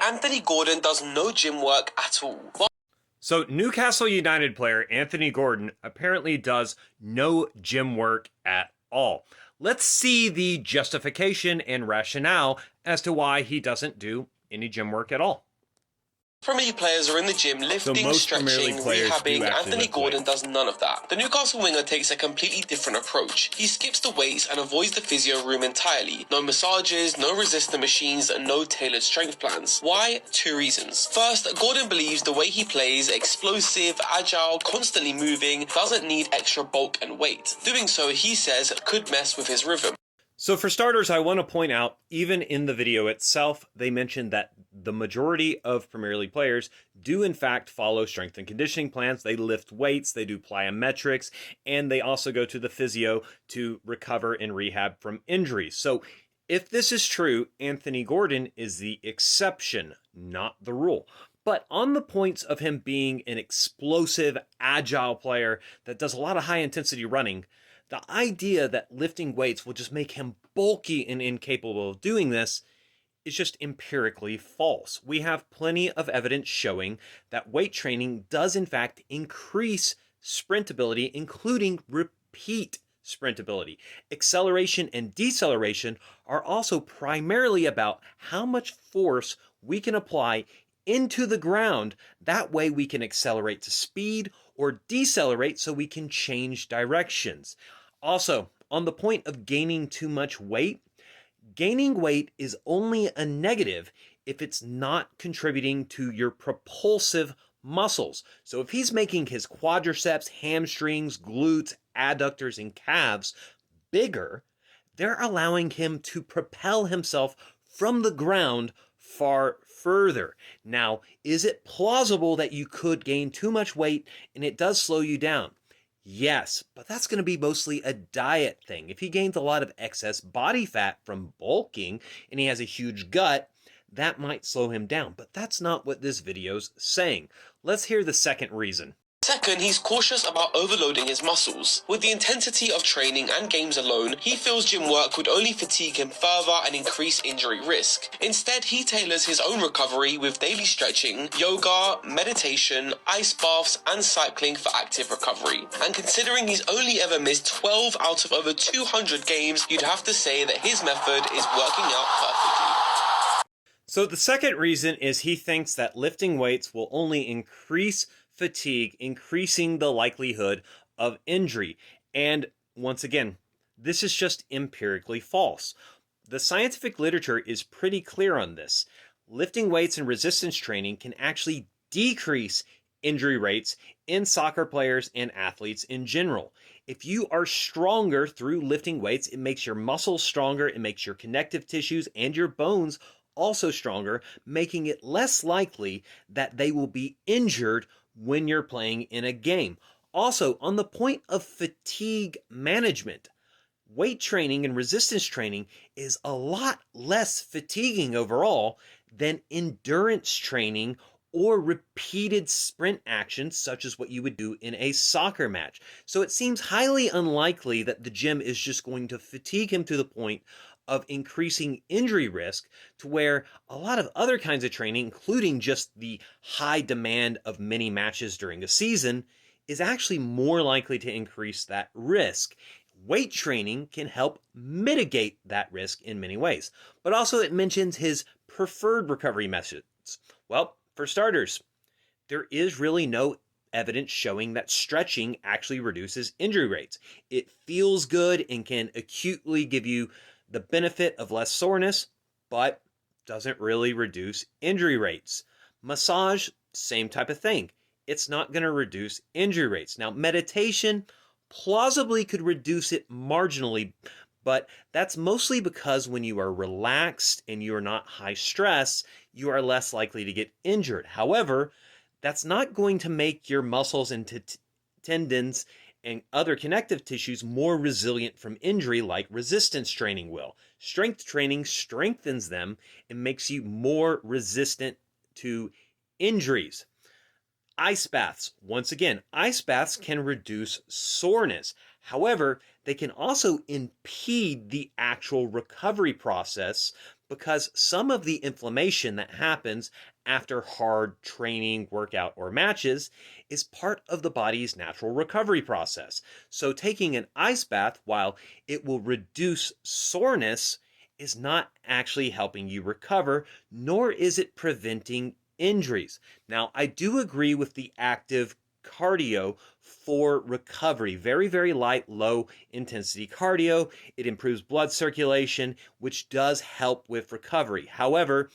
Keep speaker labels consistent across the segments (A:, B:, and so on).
A: Anthony Gordon does no gym work at all.
B: So Newcastle United player Anthony Gordon apparently does no gym work at all. Let's see the justification and rationale as to why he doesn't do any gym work at all.
A: Premier League players are in the gym lifting, stretching, rehabbing. Anthony Gordon does none of that. The Newcastle winger takes a completely different approach. He skips the weights and avoids the physio room entirely. No massages, no resistor machines, and no tailored strength plans. Why? Two reasons. First, Gordon believes the way he plays, explosive, agile, constantly moving, doesn't need extra bulk and weight. Doing so, he says, could mess with his rhythm.
B: So for starters, I want to point out, even in the video itself, they mentioned that the majority of Premier League players do in fact follow strength and conditioning plans. They lift weights, they do plyometrics, and they also go to the physio to recover and rehab from injuries. So if this is true, Anthony Gordon is the exception, not the rule. But on the points of him being an explosive, agile player that does a lot of high-intensity running, the idea that lifting weights will just make him bulky and incapable of doing this is just empirically false. We have plenty of evidence showing that weight training does in fact increase sprint ability, including repeat sprint ability. Acceleration and deceleration are also primarily about how much force we can apply into the ground. That way we can accelerate to speed or decelerate so we can change directions. Also, on the point of gaining too much weight, gaining weight is only a negative if it's not contributing to your propulsive muscles. So if he's making his quadriceps, hamstrings, glutes, adductors, and calves bigger, they're allowing him to propel himself from the ground far further. Now, is it plausible that you could gain too much weight and it does slow you down? Yes, but that's going to be mostly a diet thing. If he gains a lot of excess body fat from bulking and he has a huge gut, that might slow him down. But that's not what this video's saying. Let's hear the second reason.
A: Second, he's cautious about overloading his muscles. With the intensity of training and games alone, he feels gym work would only fatigue him further and increase injury risk. Instead, he tailors his own recovery with daily stretching, yoga, meditation, ice baths, and cycling for active recovery. And considering he's only ever missed 12 out of over 200 games, you'd have to say that his method is working out perfectly.
B: So the second reason is he thinks that lifting weights will only increase fatigue, increasing the likelihood of injury. And once again, this is just empirically false. The scientific literature is pretty clear on this. Lifting weights and resistance training can actually decrease injury rates in soccer players and athletes in general. If you are stronger through lifting weights, it makes your muscles stronger, it makes your connective tissues and your bones also stronger, making it less likely that they will be injured when you're playing in a game. Also, on the point of fatigue management, weight training and resistance training is a lot less fatiguing overall than endurance training or repeated sprint actions such as what you would do in a soccer match. So it seems highly unlikely that the gym is just going to fatigue him to the point of increasing injury risk, to where a lot of other kinds of training, including just the high demand of many matches during a season, is actually more likely to increase that risk. Weight training can help mitigate that risk in many ways. But also it mentions his preferred recovery methods. Well, for starters, there is really no evidence showing that stretching actually reduces injury rates. It feels good and can acutely give you the benefit of less soreness, but doesn't really reduce injury rates. Massage, same type of thing. It's not going to reduce injury rates. Now, meditation plausibly could reduce it marginally, but that's mostly because when you are relaxed and you are not high stress, you are less likely to get injured. However, that's not going to make your muscles and tendons and other connective tissues more resilient from injury like resistance training will. Strength training strengthens them and makes you more resistant to injuries. Ice baths. Once again, ice baths can reduce soreness. However, they can also impede the actual recovery process because some of the inflammation that happens after hard training, workout, or matches is part of the body's natural recovery process. So, taking an ice bath, while it will reduce soreness, is not actually helping you recover, nor is it preventing injuries. Now, I do agree with the active cardio for recovery. Very, very light, low intensity cardio. It improves blood circulation, which does help with recovery. However,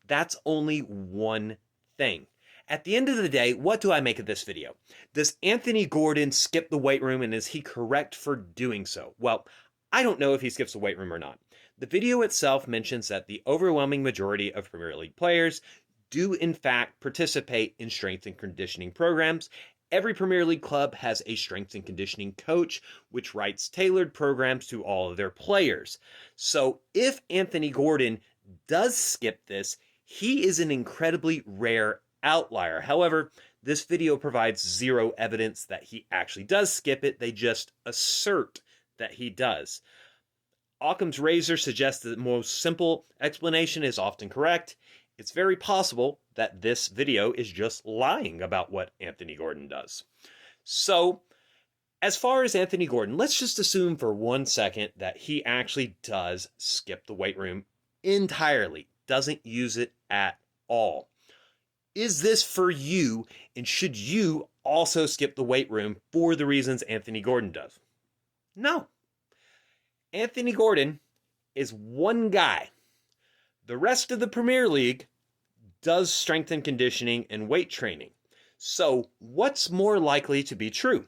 B: that's only one thing. At the end of the day, what do I make of this video? Does Anthony Gordon skip the weight room, and is he correct for doing so? Well, I don't know if he skips the weight room or not. The video itself mentions that the overwhelming majority of Premier League players do in fact participate in strength and conditioning programs. Every Premier League club has a strength and conditioning coach, which writes tailored programs to all of their players. So if Anthony Gordon does skip this, he is an incredibly rare outlier. However, this video provides zero evidence that he actually does skip it. They just assert that he does. Occam's razor suggests that the most simple explanation is often correct. It's very possible that this video is just lying about what Anthony Gordon does. So, as far as Anthony Gordon, let's just assume for 1 second that he actually does skip the weight room entirely, doesn't use it at all. Is this for you, and should you also skip the weight room for the reasons Anthony Gordon does? No. Anthony Gordon is one guy. The rest of the Premier League does strength and conditioning and weight training. So what's more likely to be true?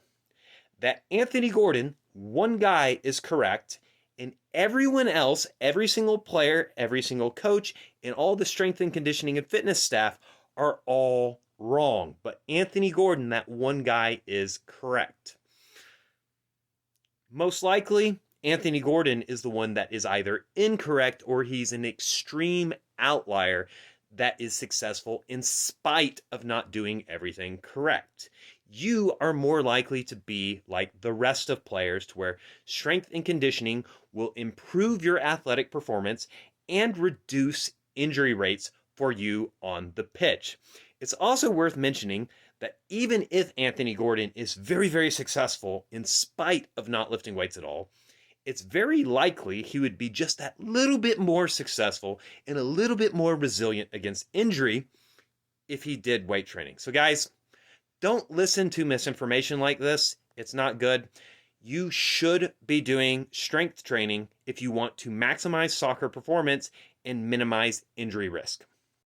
B: That Anthony Gordon, one guy, is correct, and everyone else, every single player, every single coach, and all the strength and conditioning and fitness staff are all wrong. But Anthony Gordon, that one guy, is correct. Most likely, Anthony Gordon is the one that is either incorrect or he's an extreme outlier that is successful in spite of not doing everything correct. You are more likely to be like the rest of players, to where strength and conditioning will improve your athletic performance and reduce injury rates for you on the pitch. It's also worth mentioning that even if Anthony Gordon is very, very successful in spite of not lifting weights at all, it's very likely he would be just that little bit more successful and a little bit more resilient against injury if he did weight training. So guys, don't listen to misinformation like this. It's not good. You should be doing strength training if you want to maximize soccer performance and minimize injury risk.